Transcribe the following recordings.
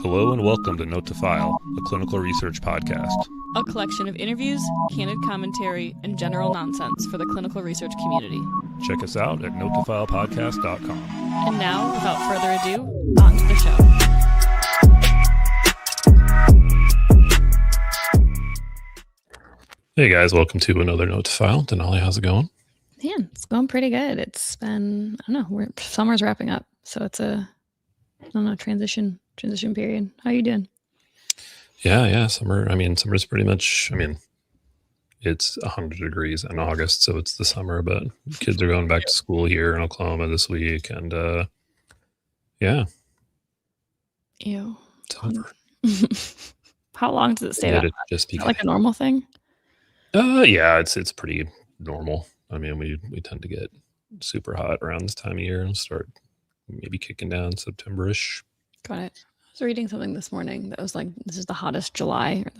Hello and welcome to Note to File, a clinical research podcast. A collection of interviews, candid commentary, and general nonsense for the clinical research community. Check us out at notetofilepodcast.com. And now, without further ado, on to the show. Hey guys, welcome to another Note to File. Denali, how's it going? Man, it's going pretty good. It's been, I don't know, summer's wrapping up, so it's a, I don't know, transition period. How you doing? Yeah, summer's pretty much, it's 100 degrees in August, so it's the summer, but kids are going back to school here in Oklahoma this week, and yeah. Ew. It's over. How long does it stay that much? Is that like a normal thing? Yeah, it's pretty normal. I mean, we tend to get super hot around this time of year and start maybe kicking down September-ish. Got it. I was reading something this morning that was like, this is the hottest July, or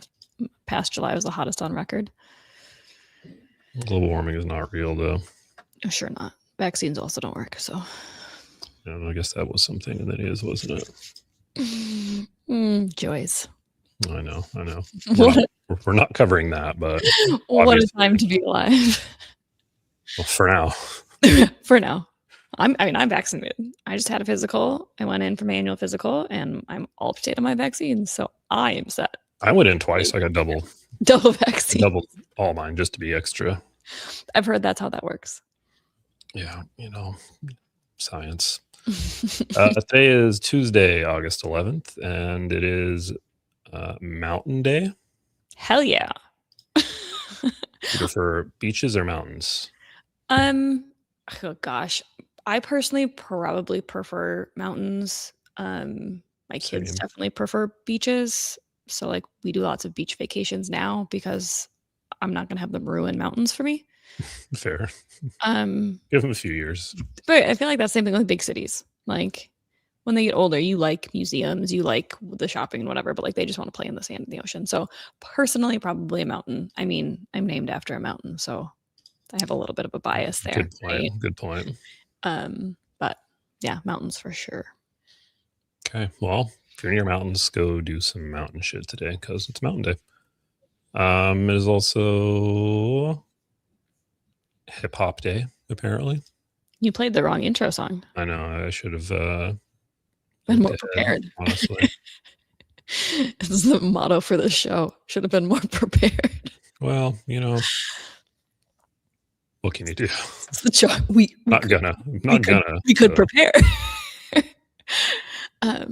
past July was the hottest on record. Global warming is not real, though. Sure not. Vaccines also don't work, so. Yeah, I guess that was something, and it is, wasn't it? Joys. I know. We're not covering that, but what a time to be alive. Well, for now. For now. I'm vaccinated. I just had a physical. I went in for my annual physical, and I'm all up to date on my vaccines, so I am set. I went in twice. I got double vaccine. Double all mine just to be extra. I've heard that's how that works. Yeah, science. Today is Tuesday, August 11th, and it is Mountain Day. Hell yeah. You prefer beaches or mountains? Oh gosh. I personally probably prefer mountains. My kids definitely prefer beaches. So like we do lots of beach vacations now because I'm not going to have them ruin mountains for me. Fair. Give them a few years. But I feel like that's the same thing with big cities. Like when they get older, you like museums, you like the shopping and whatever, but like they just want to play in the sand in the ocean. So personally, probably a mountain. I mean, I'm named after a mountain, so I have a little bit of a bias there. Good point. But yeah, mountains for sure. Okay. Well, if you're near mountains, go do some mountain shit today because it's Mountain Day. It is also Hip Hop Day, apparently. You played the wrong intro song. I know. I should have been more prepared. Honestly. This is the motto for the show. Should have been more prepared. Well, what can you do? It's the job. We could prepare. Yeah,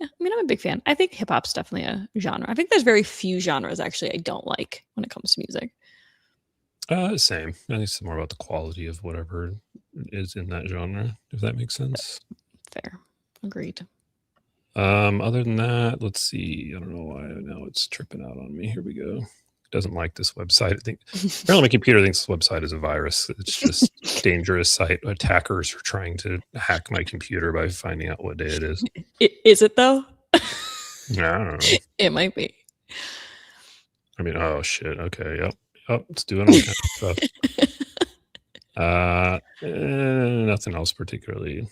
I mean, I'm a big fan. I think hip hop's definitely a genre. I think there's very few genres actually I don't like when it comes to music. Same. I think it's more about the quality of whatever is in that genre, if that makes sense. Fair. Agreed. Other than that, let's see. I don't know why now it's tripping out on me. Here we go. Doesn't like this website. I think apparently my computer thinks this website is a virus. It's just dangerous site. Attackers are trying to hack my computer by finding out what day it is. Is it though? Yeah, I don't know. It might be. I mean, oh shit. Okay, yep. Oh, it's doing all kind of stuff. Nothing else particularly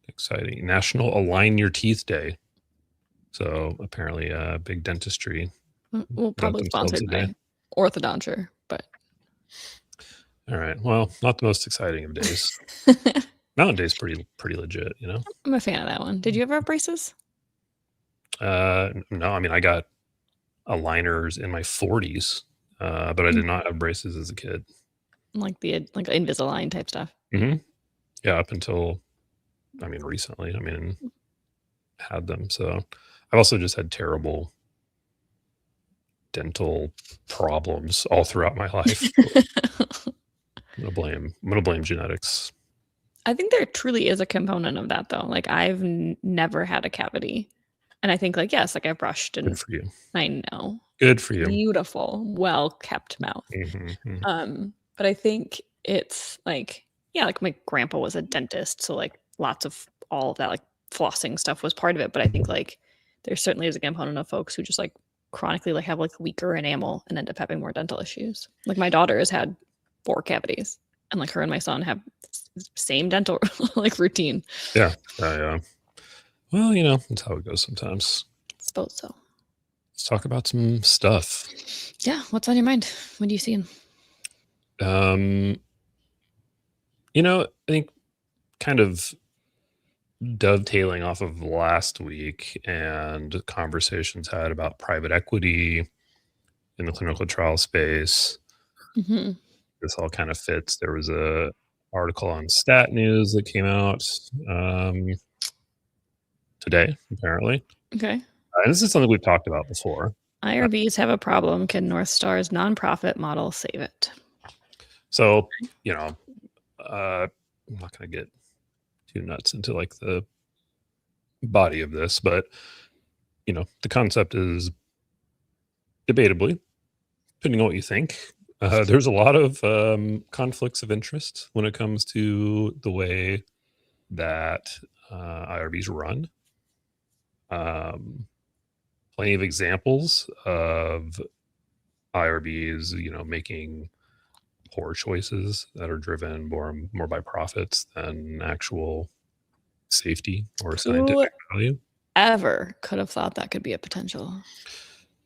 exciting. National Align Your Teeth Day. So apparently, big dentistry. We'll probably sponsored by Orthodonture, but all right. Well, not the most exciting of days. Mountain Day's pretty legit, I'm a fan of that one. Did you ever have braces? No. I mean, I got aligners in my 40s, but I did not have braces as a kid. Like Invisalign type stuff. Mm-hmm. Yeah, up until recently. Had them. So I've also just had terrible dental problems all throughout my life. I'm gonna blame genetics. I think there truly is a component of that though. Like I've never had a cavity, and I think yes, I've brushed and good for you. I know. Good for you. Beautiful, well kept mouth. Mm-hmm. But I think it's my grandpa was a dentist, so lots of all of that flossing stuff was part of it. But I think there certainly is a component of folks who just chronically have weaker enamel and end up having more dental issues. My daughter has had 4 cavities, and her and my son have same dental routine. Yeah. Well, that's how it goes sometimes. suppose so. Let's talk about some stuff. Yeah, what's on your mind? What are you seeing? I think kind of dovetailing off of last week and conversations had about private equity in the clinical trial space. Mm-hmm. This all kind of fits. There was a article on Stat News that came out today, apparently. Okay. And this is something we've talked about before. IRBs have a problem. Can North Star's nonprofit model save it? So, I'm not going to get too nuts into like the body of this, but the concept is debatably, depending on what you think. There's a lot of conflicts of interest when it comes to the way that IRBs run. Plenty of examples of IRBs, making poor choices that are driven more by profits than actual safety or Who scientific value. ever could have thought that could be a potential?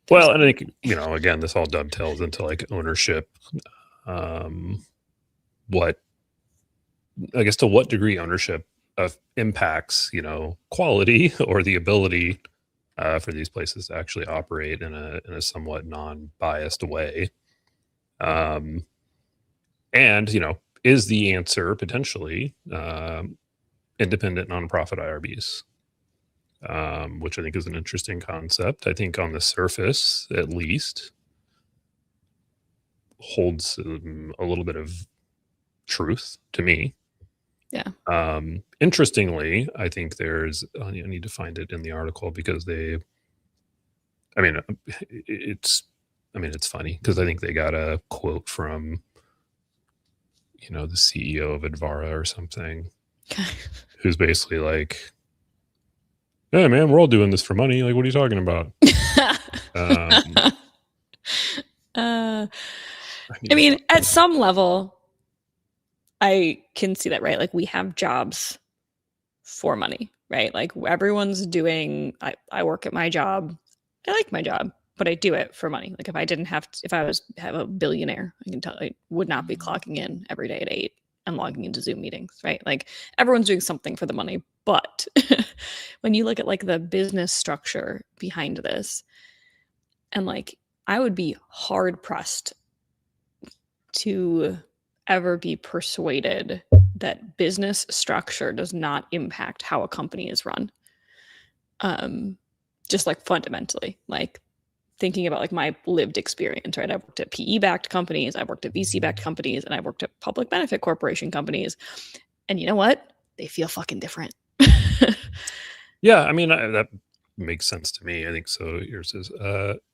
Well, and I think, again, this all dovetails into like ownership. What, I guess, to what degree ownership impacts, quality or the ability for these places to actually operate in a somewhat non-biased way. And, is the answer potentially independent nonprofit IRBs? Which I think is an interesting concept. I think on the surface, at least, holds a little bit of truth to me. Yeah. Interestingly, I think there's, I need to find it in the article because it's funny because I think they got a quote from, the CEO of Advara or something, who's basically like, "Hey man, we're all doing this for money. Like, what are you talking about?" I mean, at some level, I can see that, right? Like, we have jobs for money, right? Like, everyone's doing, I work at my job. I like my job, but I do it for money. Like, if I didn't have to, if I have a billionaire, I can tell I would not be clocking in every day at 8 and logging into Zoom meetings, right? Like, everyone's doing something for the money. But when you look at like the business structure behind this, and like, I would be hard pressed to ever be persuaded that business structure does not impact how a company is run. Just like fundamentally, like thinking about like my lived experience, right? I've worked at PE-backed companies, I've worked at VC-backed companies, and I've worked at public benefit corporation companies. And you know what? They feel fucking different. Yeah, I mean, that makes sense to me. I think so. Yours is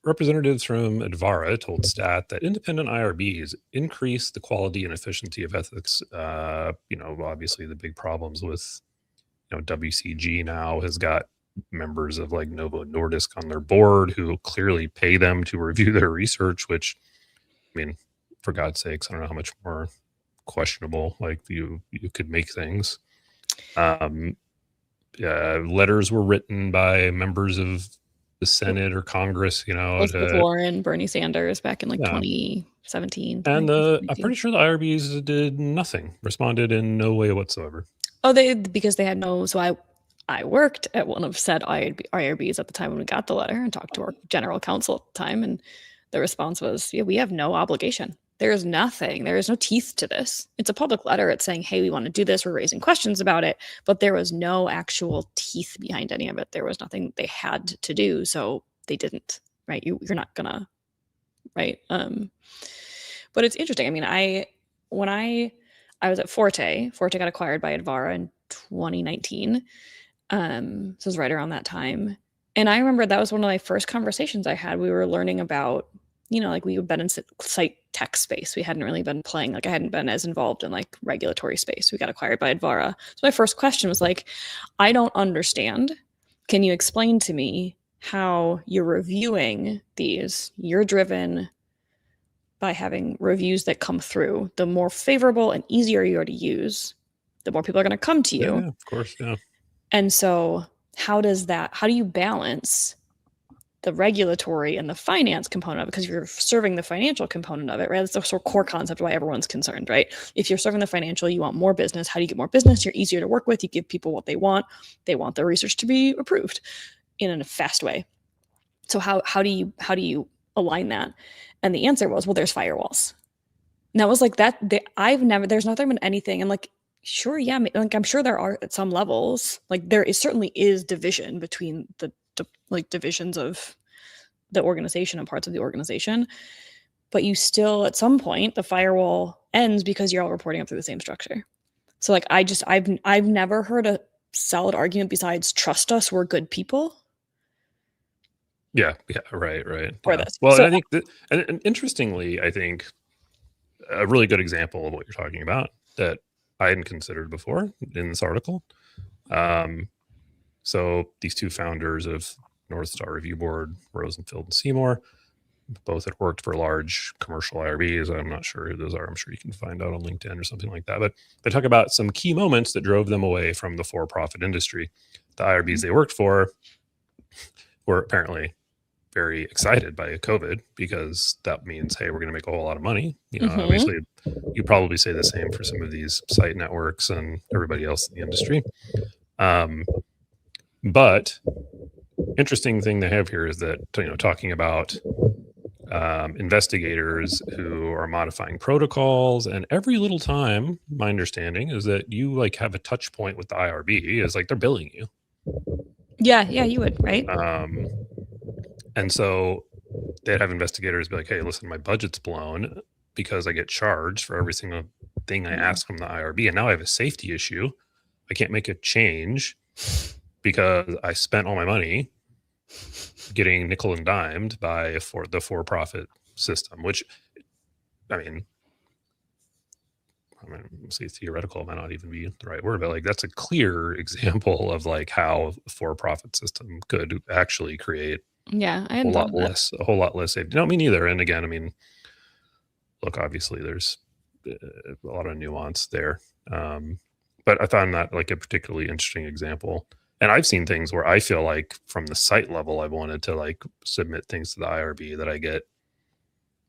representatives from Advara told Stat that independent IRBs increase the quality and efficiency of ethics. Obviously the big problems with, WCG now has got members of like Novo Nordisk on their board who clearly pay them to review their research, which, I mean, for God's sakes, I don't know how much more questionable like you could make things. Letters were written by members of the Senate or Congress, Elizabeth Warren, Bernie Sanders back in like 2017. And I'm pretty sure the IRBs did nothing, responded in no way whatsoever. Oh, because they had no. So I worked at one of said IRBs at the time when we got the letter and talked to our general counsel at the time, and the response was, "Yeah, we have no obligation. There is nothing. There is no teeth to this. It's a public letter. It's saying, hey, we want to do this. We're raising questions about it, but there was no actual teeth behind any of it. There was nothing they had to do, so they didn't. Right? You're not gonna, right? But it's interesting. I mean, when I was at Forte got acquired by Advara in 2019. So it was right around that time. And I remember that was one of my first conversations I had. We were learning about, like we had been in site tech space. We hadn't really been playing, like I hadn't been as involved in like regulatory space. We got acquired by Advara. So my first question was like, I don't understand. Can you explain to me how you're reviewing these? You're driven by having reviews that come through. The more favorable and easier you are to use, the more people are going to come to you. Yeah, of course, yeah. And so how do you balance the regulatory and the finance component of it, because you're serving the financial component of it, right? That's the sort of core concept why everyone's concerned, right? If you're serving the financial, you want more business. How do you get more business? You're easier to work with. You give people what they want. They want their research to be approved in a fast way. So how do you align that? And the answer was, well, there's firewalls. And that was like that. There's never been anything. And like, sure, yeah, like I'm sure there are at some levels. Like there is certainly is division between the like divisions of the organization and parts of the organization, but you still at some point the firewall ends because you're all reporting up through the same structure. So like I've never heard a solid argument besides trust us, we're good people. Yeah, right. For Yeah. this. Well, So and I think that, and interestingly, I think a really good example of what you're talking about that I hadn't considered before in this article. So these two founders of North Star Review Board, Rosenfield and Seymour, both had worked for large commercial IRBs. I'm not sure who those are. I'm sure you can find out on LinkedIn or something like that. But they talk about some key moments that drove them away from the for-profit industry. The IRBs they worked for were apparently very excited by COVID because that means, hey, we're going to make a whole lot of money. Obviously, you probably say the same for some of these site networks and everybody else in the industry. But interesting thing they have here is that, talking about investigators who are modifying protocols, and every little time, my understanding is that you like have a touch point with the IRB is like they're billing you. Yeah, you would, right? And so they'd have investigators be like, hey, listen, my budget's blown because I get charged for every single thing I ask from the IRB. And now I have a safety issue. I can't make a change because I spent all my money getting nickel and dimed by the for-profit system, which, I mean, say theoretical might not even be the right word, but like that's a clear example of like how a for-profit system could actually create I a whole lot less safety. No, me neither. And again, I mean, look, obviously there's a lot of nuance there. But I found that like a particularly interesting example. And I've seen things where I feel like from the site level, I've wanted to like submit things to the IRB that I get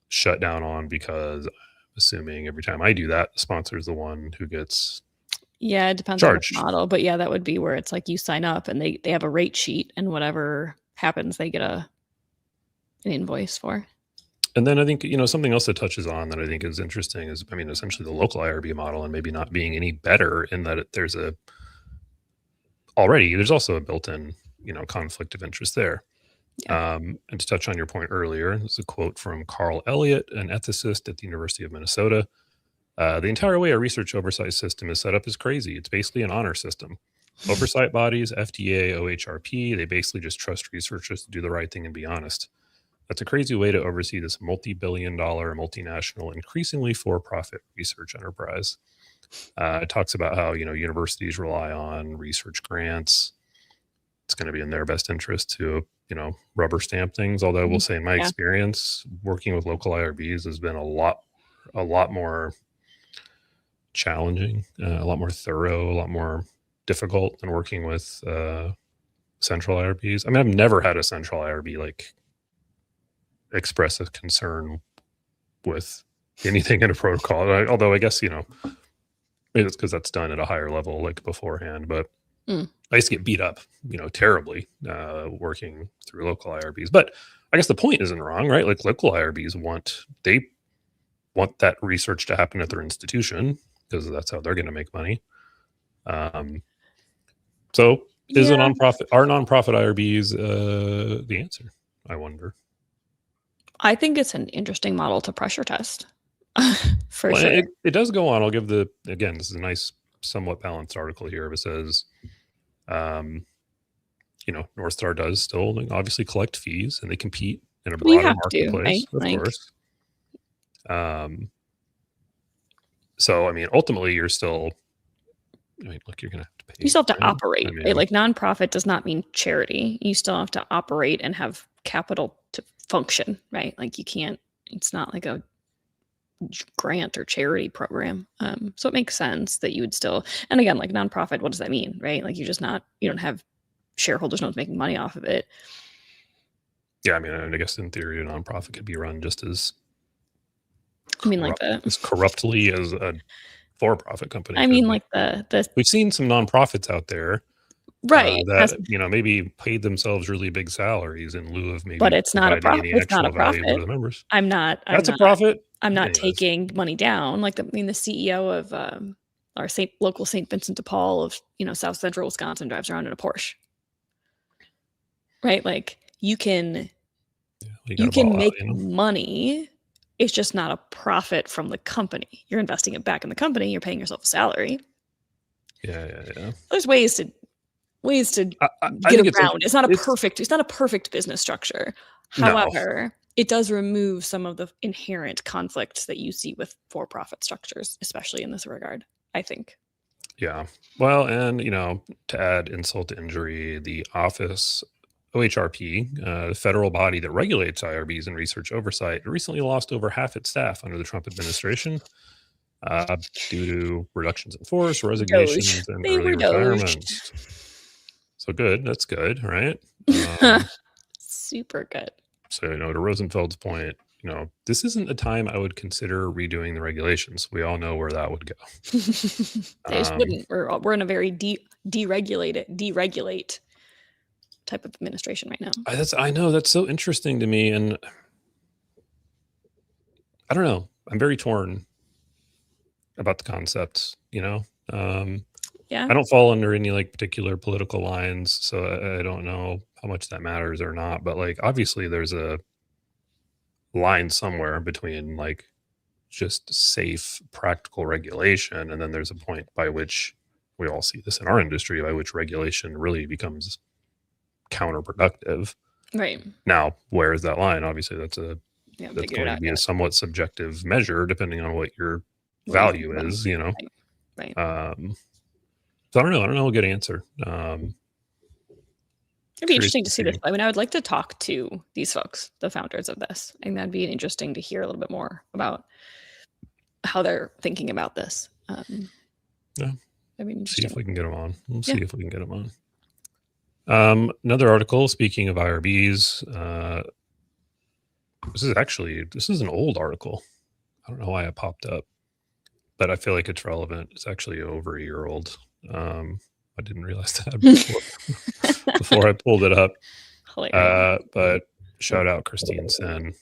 shut down on because I'm assuming every time I do that, the sponsor is the one who gets it depends charged. on the model. But yeah, that would be where it's like you sign up and they have a rate sheet, and whatever happens, they get an invoice for. And then I think, something else that touches on that I think is interesting is, I mean, essentially the local IRB model and maybe not being any better in that there's also a built-in, conflict of interest there. And to touch on your point earlier, there's a quote from Carl Elliott, an ethicist at the University of Minnesota. The entire way our research oversight system is set up is crazy. It's basically an honor system. Oversight bodies, FDA, OHRP, they basically just trust researchers to do the right thing and be honest. That's a crazy way to oversee this multi-billion-dollar multinational, increasingly for-profit research enterprise. It talks about how, universities rely on research grants. It's going to be in their best interest to, rubber stamp things. Although I will say in my experience, working with local IRBs has been a lot more challenging, a lot more thorough, a lot more difficult than working with central IRBs. I mean, I've never had a central IRB like express a concern with anything in a protocol. Although I guess, maybe it's because that's done at a higher level like beforehand. But I used to get beat up, terribly working through local IRBs. But I guess the point isn't wrong, right? Like local IRBs want that research to happen at their institution because that's how they're going to make money. So is are nonprofit IRBs the answer? I wonder. I think it's an interesting model to pressure test. For sure. It does go on. I'll give again, this is a nice, somewhat balanced article here. It says, North Star does still obviously collect fees and they compete in a broader marketplace, of course. So, I mean, ultimately you're still, look, you're going to have to pay. You still have to operate. Right? Like nonprofit does not mean charity. You still have to operate and have capital to function, right? Like it's not like a grant or charity program. So it makes sense that you would still, and again, like nonprofit, what does that mean, right? Like you don't have shareholders, no one's making money off of it. Yeah, I mean, I guess in theory, a nonprofit could be run just as I mean, like the corruptly as a for-profit company I could mean, be. like the We've seen some nonprofits out there right, that's that maybe paid themselves really big salaries in lieu of but maybe it's not a providing pro any it's not a actual value to profit. the members. I'm not I'm That's a not profit. I'm not Anyways, taking money down, like, the CEO of, our local St. Vincent de Paul of, South Central Wisconsin drives around in a Porsche, right? Like, you got you to ball can out, make money, it's just not a profit from the company. You're investing it back in the company, you're paying yourself a salary. Yeah. There's ways to I get think it's around. it's It's not a perfect business structure. no, However, it does remove some of the inherent conflicts that you see with for-profit structures, especially in this regard, I think. yeah. Well, and to add insult to injury, the office OHRP, the federal body that regulates IRBs and research oversight, recently lost over half its staff under the Trump administration uh, due to reductions in force, Doge. resignations, and They early were doged. retirements. So good. That's good, right? Um, Super good. so, to Rosenfeld's point, this isn't a time I would consider redoing the regulations. We all know where that would go. They just Um, wouldn't. We're in a very deregulate type of administration right now. I know that's so interesting to me, and I don't know. I'm very torn about the concepts. Yeah. I don't fall under any like particular political lines, so I don't know how much that matters or not. But like, obviously, there's a line somewhere between like just safe, practical regulation, and then there's a point by which we all see this in our industry, by which regulation really becomes counterproductive. Right. Now, where is that line? Obviously, that's Figured it going to out be a yet. somewhat subjective measure depending on what your What you think value about it. is. Right. So I don't know. I don't know a good answer. It'd be Curious interesting to to see see. this. I mean, I would like to talk to these folks, the founders of this. I think that'd be interesting to hear a little bit more about how they're thinking about this. Yeah. I mean, See if we can get them on. We'll Yeah. see if we can get them on. Another article, speaking of IRBs, this is an old article. I don't know why it popped up, but I feel like it's relevant. It's actually over a year old. I didn't realize that before I pulled it up. Hilarious. But shout out Christine Sen.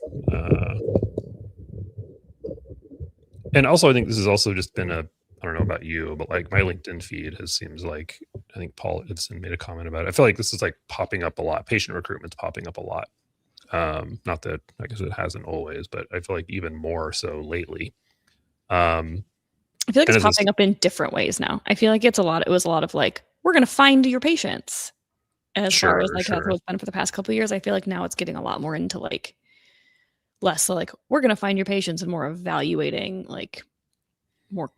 And also, I think this has also just been I don't know about you, but like my LinkedIn feed seems like, I think Paul Ibsen made a comment about it. I feel like this is like popping up a lot. Patient recruitment's popping up a lot. Not that I guess it hasn't always, but I feel like even more so lately. I feel like it's popping up in different ways now. I feel like it was a lot of like, we're going to find your patients. As far as like how it's been for the past couple of years, I feel like now it's getting a lot more into like less so like we're going to find your patients and more evaluating like more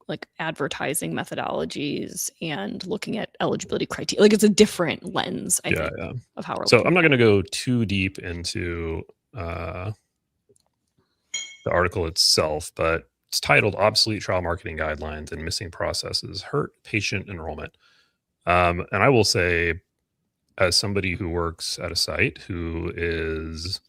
like advertising methodologies and looking at eligibility criteria. Like it's a different lens, I think, of how we're So I'm not going to go too deep into the article itself, but it's titled Obsolete Trial Marketing Guidelines and Missing Processes Hurt Patient Enrollment. And I will say, as somebody who works at a site who is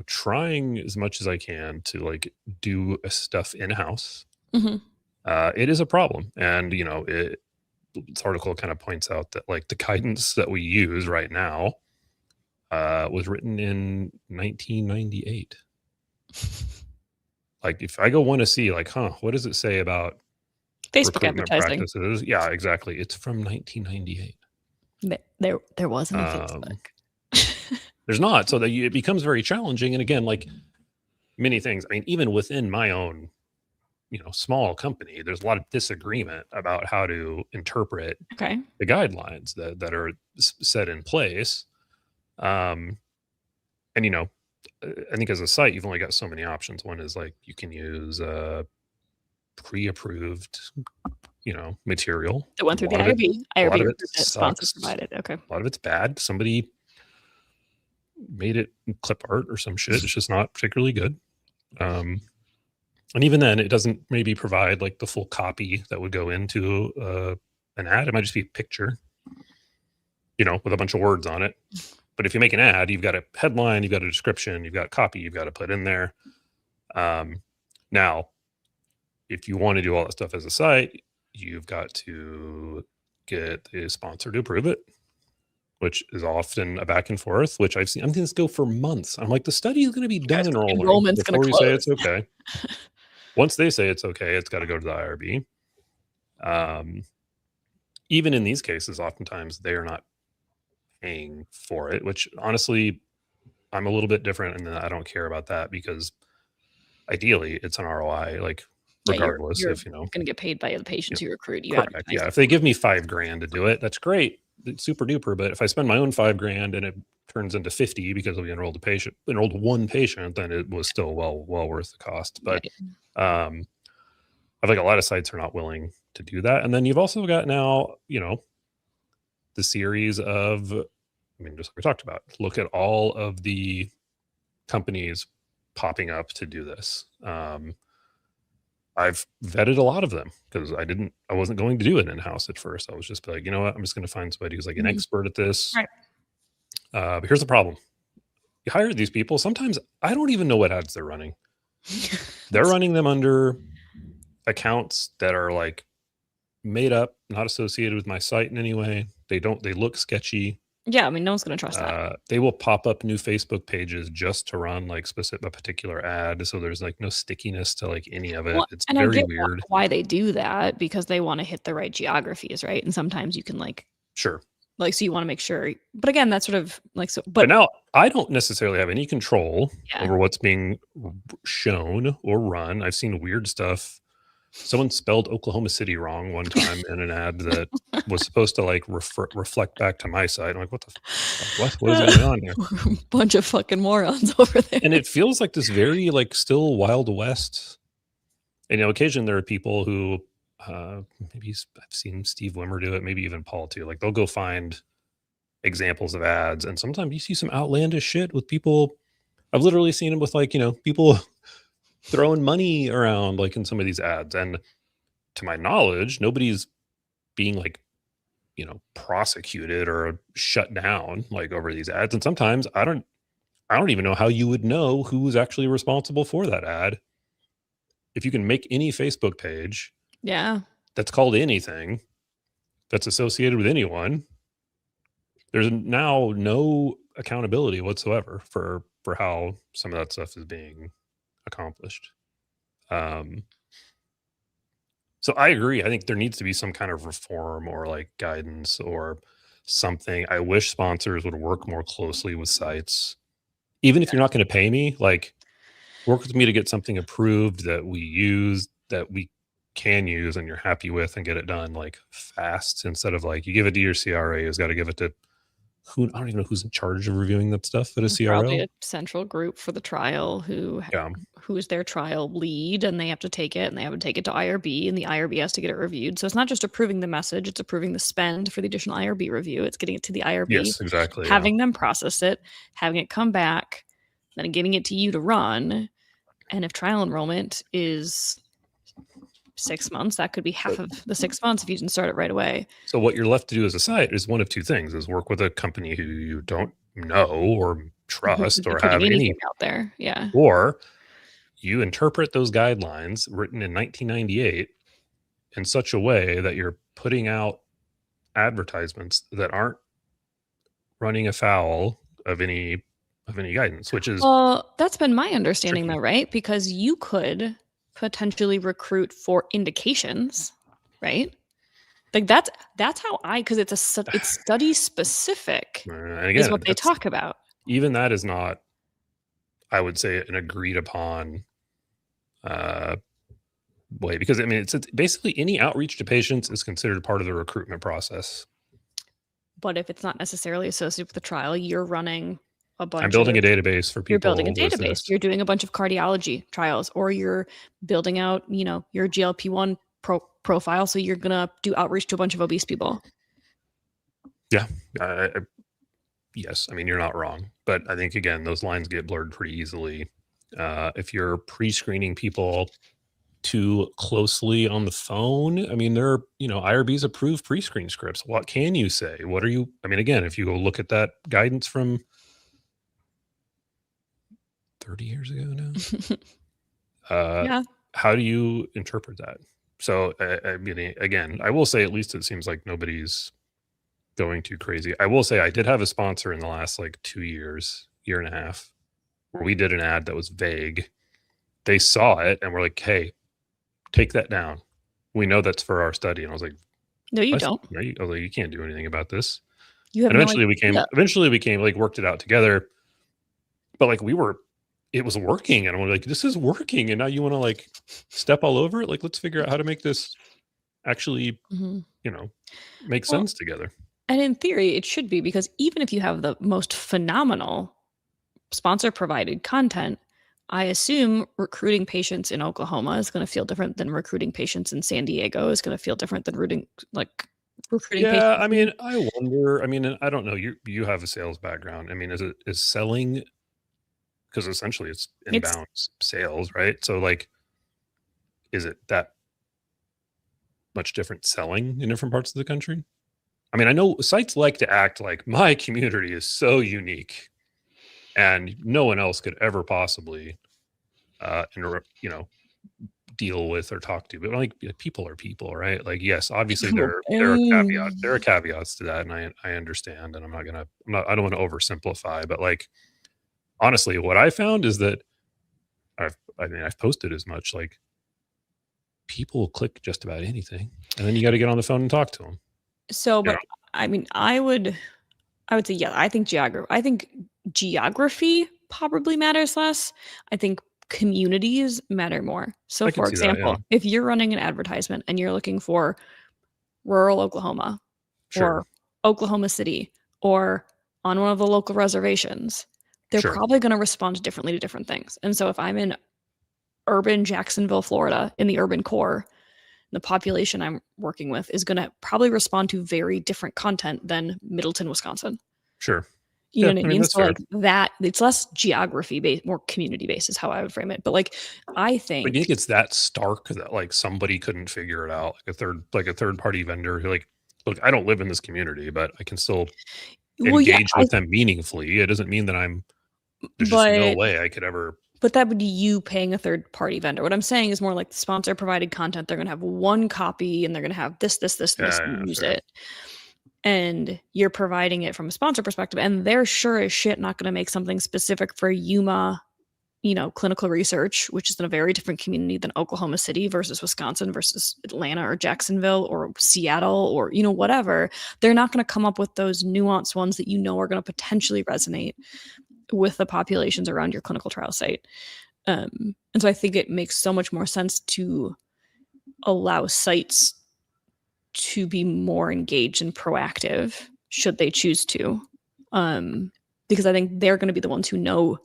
trying as much as I can to like do stuff in-house, it is a problem. And this article kind of points out that like the guidance that we use right now was written in 1998. Like if I go want to see like, what does it say about Facebook recruitment advertising practices? Yeah, exactly. It's from 1998. There wasn't a Facebook. There's not. So that it becomes very challenging. And again, like many things, I mean, even within my own, small company, there's a lot of disagreement about how to interpret the guidelines that are set in place. And, I think as a site, you've only got so many options. One is like you can use pre-approved, material. It went through the IRB. A lot of it sponsor sucks. provided. Okay. A lot of it's bad. Somebody made it clip art or some shit. It's just not particularly good. And even then, it doesn't maybe provide like the full copy that would go into an ad. It might just be a picture, with a bunch of words on it. But if you make an ad, you've got a headline, you've got a description, you've got copy, you've got to put in there. Now, if you want to do all that stuff as a site, you've got to get the sponsor to approve it, which is often a back and forth, which I've seen this go for months. I'm like, the study is going to be done enrolling Enrollment's gonna before we say it's close. okay. Once they say it's okay, it's got to go to the IRB. Even in these cases, oftentimes they are not paying for it, which honestly, I'm a little bit different and I don't care about that because ideally it's an ROI, like Yeah, regardless you're if, gonna get paid by the patients you recruit, you correct. advertise. Yeah. If they give me $5,000 to do it, that's great. It's super duper. But if I spend my own $5,000 and it turns into 50 because we enrolled one patient, then it was still well worth the cost. But I think a lot of sites are not willing to do that. And then you've also got now, the series of, just like we talked about, look at all of the companies popping up to do this. I've vetted a lot of them because I wasn't going to do it in-house at first. I was just like, you know what? I'm just going to find somebody who's like an expert at this. Right. But here's the problem. You hire these people. Sometimes I don't even know what ads they're running. They're running them under accounts that are like made up, not associated with my site in any way. They look sketchy. Yeah, no one's gonna trust that. They will pop up new Facebook pages just to run like a particular ad, so there's like no stickiness to like any of it. Well, It's and I very get weird. why they do that, because they wanna hit the right geographies, right? And sometimes you can Sure. so you wanna make sure, but again, that's sort of But now I don't necessarily have any control Yeah. over what's being shown or run. I've seen weird stuff. Someone spelled Oklahoma City wrong one time in an ad that was supposed to like reflect back to my site. I'm like, what is going on here? Bunch of fucking morons over there. And it feels like this very like still Wild West. And occasionally there are people who maybe I've seen Steve Wimmer do it, maybe even Paul too. Like they'll go find examples of ads, and sometimes you see some outlandish shit with people. I've literally seen them with like, people throwing money around like in some of these ads. And to my knowledge, nobody's being like, prosecuted or shut down like over these ads. And sometimes I don't even know how you would know who's actually responsible for that ad. If you can make any Facebook page that's called anything that's associated with anyone, there's now no accountability whatsoever for how some of that stuff is being accomplished. So I agree. I think there needs to be some kind of reform or like guidance or something. I wish sponsors would work more closely with sites. Even if you're not going to pay me, like work with me to get something approved that we use, that we can use and you're happy with, and get it done like fast, instead of like you give it to your CRA who's got to give it to I don't even know who's in charge of reviewing that stuff at a CRO. Probably a central group for the trial who's their trial lead, and they have to take it and they have to take it to IRB, and the IRB has to get it reviewed. So it's not just approving the message, it's approving the spend for the additional IRB review. It's getting it to the IRB. Yes, exactly. Having them process it, having it come back, then getting it to you to run. And if trial enrollment is 6 months, that could be half of the 6 months if you didn't start it right away. So what you're left to do as a site is one of two things: is work with a company who you don't know or trust or have any out there. Yeah. Or you interpret those guidelines written in 1998 in such a way that you're putting out advertisements that aren't running afoul of any guidance, which is that's been my understanding though, right? Because you could potentially recruit for indications, right? Like that's how because it's study specific, and again, is what they talk about. Even that is not, I would say, an agreed upon way, because it's basically any outreach to patients is considered part of the recruitment process. But if it's not necessarily associated with the trial, you're running a bunch. I'm building a database for people. You're building a database. You're doing a bunch of cardiology trials, or you're building out, your GLP-1 profile. So you're gonna do outreach to a bunch of obese people. Yeah. Yes. You're not wrong, but I think again, those lines get blurred pretty easily. If you're pre-screening people too closely on the phone, there are, IRB's approved pre-screen scripts. What can you say? What are you, again, if you go look at that guidance from 30 years ago now. Yeah. How do you interpret that? So, I mean, again, I will say at least it seems like nobody's going too crazy. I will say I did have a sponsor in the last like 2 years, year and a half, where we did an ad that was vague. They saw it and were like, "Hey, take that down. We know that's for our study." And I was like, No, you "What? don't. No, I was like, you can't do anything about this." You have And no eventually we came like worked it out together. But like it was working, and I'm like, this is working, and now you want to like step all over it? Like, let's figure out how to make this actually, Mhm. you know, make Well, sense together. and in theory, it should be because even if you have the most phenomenal sponsor provided content, I assume recruiting patients in Oklahoma is going to feel different than recruiting patients in San Diego is going to feel different than like recruiting Yeah, I patients in mean, I wonder. I mean, and I don't know. You have a sales background. I mean, is selling because essentially it's it's inbound sales, right? So like, is it that much different selling in different parts of the country? I mean, I know sites like to act like my community is so unique and no one else could ever possibly, you know, deal with or talk to. But like people are people, right? Like, yes, obviously people. there are caveats to that, and I understand, and I don't want to oversimplify, but like honestly, what I found is that I mean I've posted as much like people click just about anything, and then you got to get on the phone and talk to them. So, You know, but I mean, I would say, yeah, I think geography probably matters less. I think communities matter more. So, I could for see that. Yeah, example, if you're running an advertisement and you're looking for rural Oklahoma sure, or Oklahoma City or on one of the local reservations, they're sure, probably going to respond differently to different things. And so, if I'm in urban Jacksonville, Florida, in the urban core, the population I'm working with is going to probably respond to very different content than Middleton, Wisconsin. sure. You Yeah, know what I I mean mean? that's So, fair. like, that it's less geography based, more community based is how I would frame it. But, like, I But do you think think it's that stark that like somebody couldn't figure it out, like a third party vendor who like, look, I don't live in this community, but I can still well, yeah, engage with them meaningfully. It doesn't mean that there's just no but way I could ever. that would be you paying a third party vendor. What I'm saying is more like the sponsor provided content, they're gonna have one copy and they're gonna have this, this, this, and this, Yeah, and yeah, use fair. it. And you're providing it from a sponsor perspective, and they're sure as shit not gonna make something specific for Yuma, clinical research, which is in a very different community than Oklahoma City versus Wisconsin versus Atlanta or Jacksonville or Seattle or, whatever. They're not going to come up with those nuanced ones that are going to potentially resonate with the populations around your clinical trial site. And so I think it makes so much more sense to allow sites to be more engaged and proactive should they choose to. Because I think they're going to be the ones who know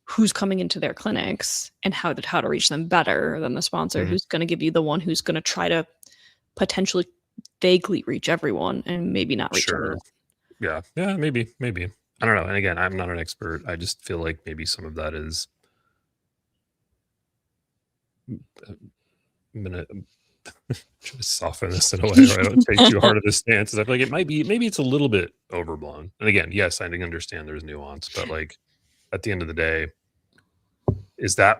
who's coming into their clinics and how to reach them better than the sponsor Mhm. who's going to give you the one who's going to try to potentially vaguely reach everyone and maybe not reach Sure. everyone. Yeah. Yeah, maybe. I don't know. And again, I'm not an expert. I just feel like maybe some of that is I'm gonna try to soften this in a way where I don't take too hard of a stance. 'Cause I feel like it might be maybe it's a little bit overblown. And again, yes, I can understand there's nuance, but like at the end of the day,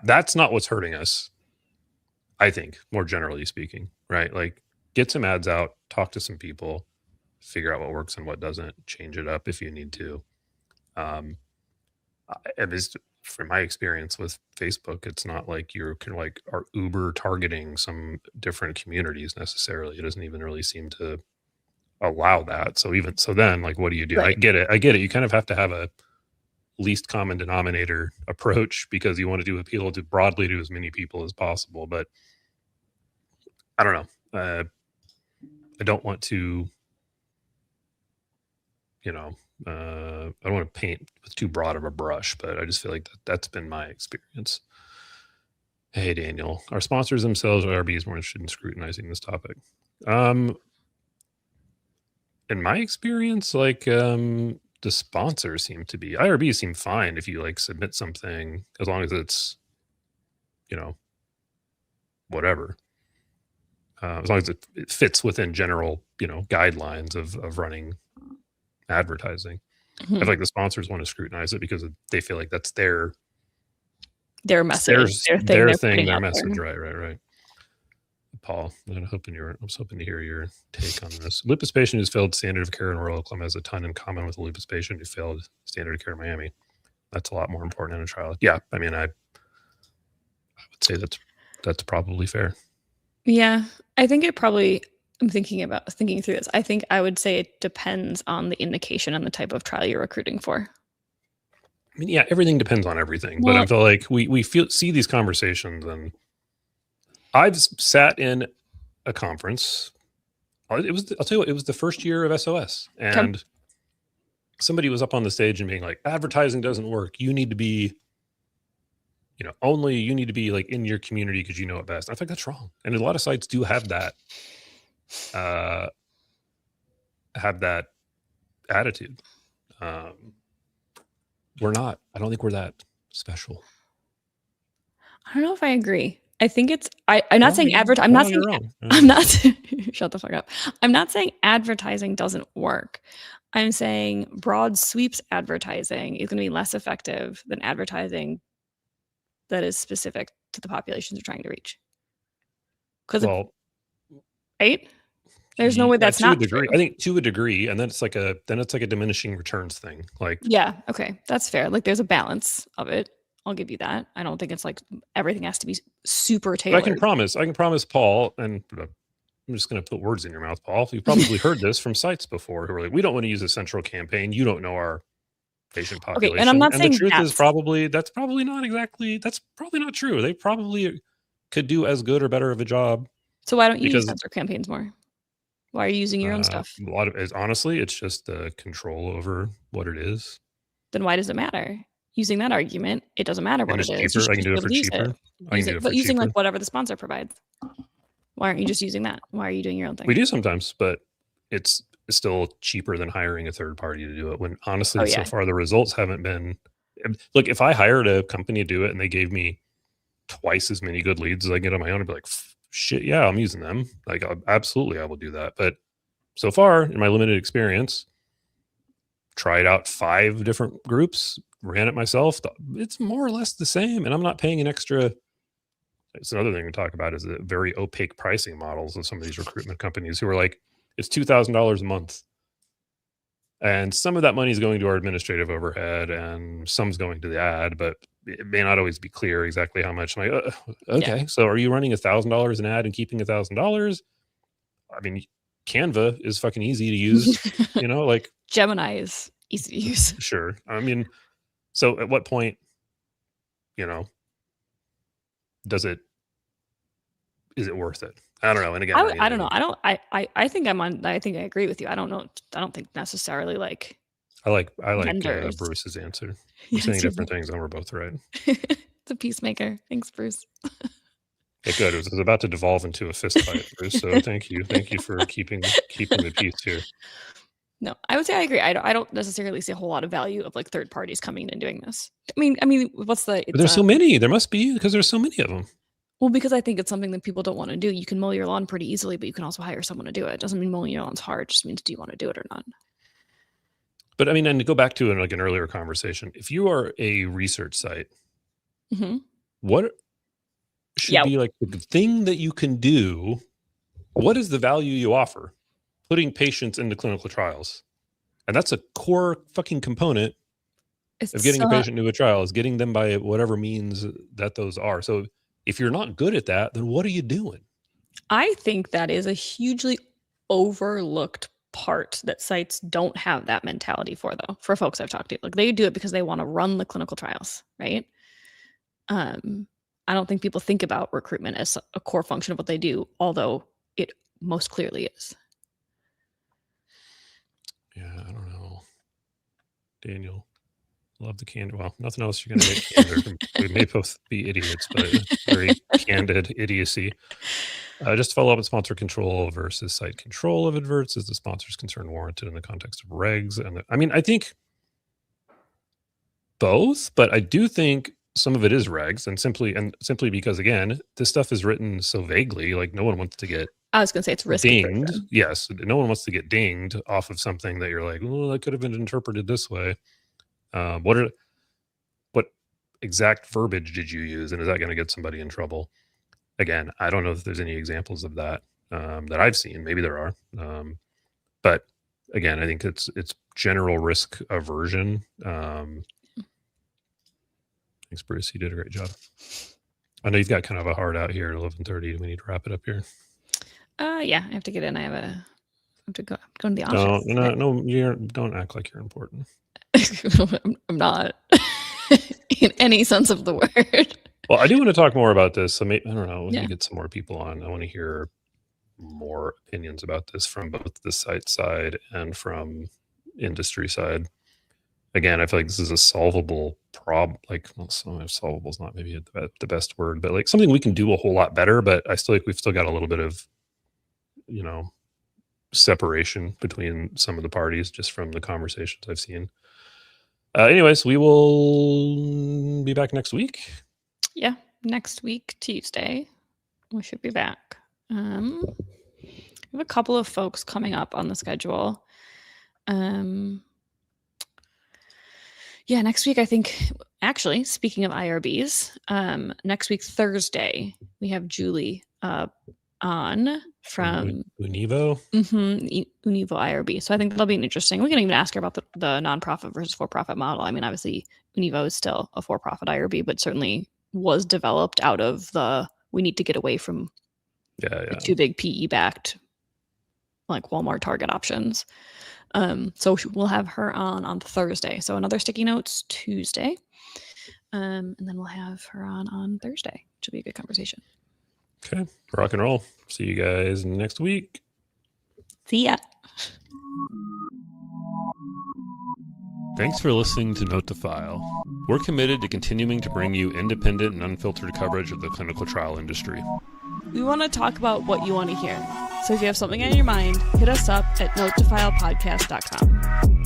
that's not what's hurting us, I think, more generally speaking, right? Like get some ads out, talk to some people, figure out what works and what doesn't, change it up if you need to. Um, at least from my experience with Facebook, it's not like you can like are Uber targeting some different communities necessarily. It doesn't even really seem to allow that. So even so, then like, what do you do? I Right. get it. I get it. You kind of have to have a least common denominator approach because you want to do appeal to broadly to as many people as possible. But I don't know. I don't want to, you know, I don't want to paint with too broad of a brush, but I just feel like that's been my experience. Hey, Daniel. Our sponsors themselves or RB is more interested in scrutinizing this topic. Um, in my experience, like the sponsors seem to be IRBs seem fine if you like submit something as long as it's, you know, whatever. As long as it fits within general, guidelines of running advertising. I Mhm. feel like the sponsors want to scrutinize it because they feel like that's their their message, their thing they're putting their out message. there. Right. Paul, I was hoping to hear your take on this. Lupus patient who's failed standard of care in rural Oklahoma has a ton in common with a lupus patient who failed standard of care in Miami. That's a lot more important in a trial. Yeah, I mean, I would say that's probably fair. Yeah, I think it probably I'm thinking through this. I think I would say it depends on the indication and the type of trial you're recruiting for. I mean, yeah, everything depends on everything, but I Well, feel like we see these conversations, and I've sat in a conference. I'll tell you what, it was the first year of SOS, and somebody was up on the stage and being like, advertising doesn't work. You need to be, you need to be like in your community because you know it best. I think that's wrong. And a lot of sites do have that attitude. We're not. I don't think we're that special. I don't know if I agree. I think it's I'm not saying You're wrong. I'm not shut the fuck up. I'm not saying advertising doesn't work. I'm saying broad sweeps advertising is going to be less effective than advertising that is specific to the populations you're trying to reach. Because right? There's no way that's not true. I think to a degree, and then it's like a diminishing returns thing. Like, yeah, okay, that's fair. Like, there's a balance of it. I'll give you that. I don't think it's like everything has to be super tailored. I can promise Paul, and I'm just going to put words in your mouth, Paul. You've probably heard this from sites before who are like, we don't want to use a central campaign. You don't know our patient population. Okay, and I'm not saying the truth is that's probably not true. They probably could do as good or better of a job. So why don't you use sensor campaigns more? Why are you using your own stuff? A lot of it, honestly, it's just the control over what it is. Then why does it matter? Using that argument, it doesn't matter what it is. Cheaper. I can do it for cheaper. But using like whatever the sponsor provides. Why aren't you just using that? Why are you doing your own thing? We do sometimes, but it's still cheaper than hiring a third party to do it. When honestly, so far the results haven't been. Look, if I hired a company to do it and they gave me twice as many good leads as I get on my own, I'd be like, shit, yeah, I'm using them. Like, absolutely, I will do that. But so far, in my limited experience, tried out 5 different groups, ran it myself. It's more or less the same, and I'm not paying an extra. It's another thing to talk about is the very opaque pricing models of some of these recruitment companies who are like, it's $2,000 a month. And some of that money is going to our administrative overhead and some's going to the ad, but it may not always be clear exactly how much. I'm like, okay, so are you running $1,000 an ad and keeping $1,000? I mean, Canva is fucking easy to use, like Gemini is easy to use. Sure. I mean, so at what point, is it worth it? I don't know. And again, I don't know. I think I think I agree with you. I don't know. I don't think necessarily like. I like Bruce's answer. We're saying different things and we're both right. It's a peacemaker. Thanks, Bruce. Okay, good. It was about to devolve into a fist fight, Bruce. So thank you for keeping the peace here. No, I would say I agree. I don't necessarily see a whole lot of value of like third parties coming in and doing this. I mean, what's the? But there's so many. There must be because there's so many of them. Well, because I think it's something that people don't want to do. You can mow your lawn pretty easily, but you can also hire someone to do it. It doesn't mean mowing your lawn's hard. It just means do you want to do it or not? But I mean, and to go back to an earlier conversation, if you are a research site, what should be like the thing that you can do? What is the value you offer? Putting patients into clinical trials. And that's a core fucking component of getting a patient into a trial is getting them by whatever means that those are. So if you're not good at that, then what are you doing? I think that is a hugely overlooked part that sites don't have that mentality for, though, for folks I've talked to. Like, they do it because they want to run the clinical trials, right? I don't think people think about recruitment as a core function of what they do, although it most clearly is. Yeah, I don't know. Daniel, love the candor. Well, nothing else you're going to get candor. We may both be idiots, but very candid idiocy. Just to follow up on sponsor control versus site control of adverts. Is the sponsor's concern warranted in the context of regs? And I think both, but I do think some of it is regs and simply because, again, this stuff is written so vaguely, like no one wants to get I was going to say it's risk dinged. Yes. No one wants to get dinged off of something that you're like, well, that could have been interpreted this way. What exact verbiage did you use, and is that going to get somebody in trouble? Again, I don't know if there's any examples of that that I've seen. Maybe there are, but again, I think it's general risk aversion. Thanks, Bruce. You did a great job. I know you've got kind of a hard out here at 11:30. We need to wrap it up here. Yeah, I have to get in. I have to go to the office. Don't act like you're important. I'm not in any sense of the word. Well, I do want to talk more about this. So maybe, I don't know. We Yeah. need to get some more people on. I want to hear more opinions about this from both the site side and from industry side. Again, I feel like this is a solvable problem. Solvable is not maybe the best word, but like something we can do a whole lot better. But I still like we've still got a little bit of, separation between some of the parties just from the conversations I've seen. Anyways, we will be back next week. Yeah, next week, Tuesday, we should be back. We have a couple of folks coming up on the schedule. Yeah, next week, I think, actually, speaking of IRBs, next week, Thursday, we have Julie on from Univo. Univo IRB. So I think that'll be interesting. We can even ask her about the nonprofit versus for-profit model. I mean, obviously, Univo is still a for-profit IRB, but certainly was developed out of we need to get away from the too big PE-backed, like Walmart Target options. So we'll have her on Thursday. So another Sticky Notes Tuesday. And then we'll have her on Thursday, which will be a good conversation. Okay. Rock and roll. See you guys next week. See ya. Thanks for listening to Note to File. We're committed to continuing to bring you independent and unfiltered coverage of the clinical trial industry. We want to talk about what you want to hear. So if you have something on your mind, hit us up at notetofilepodcast.com.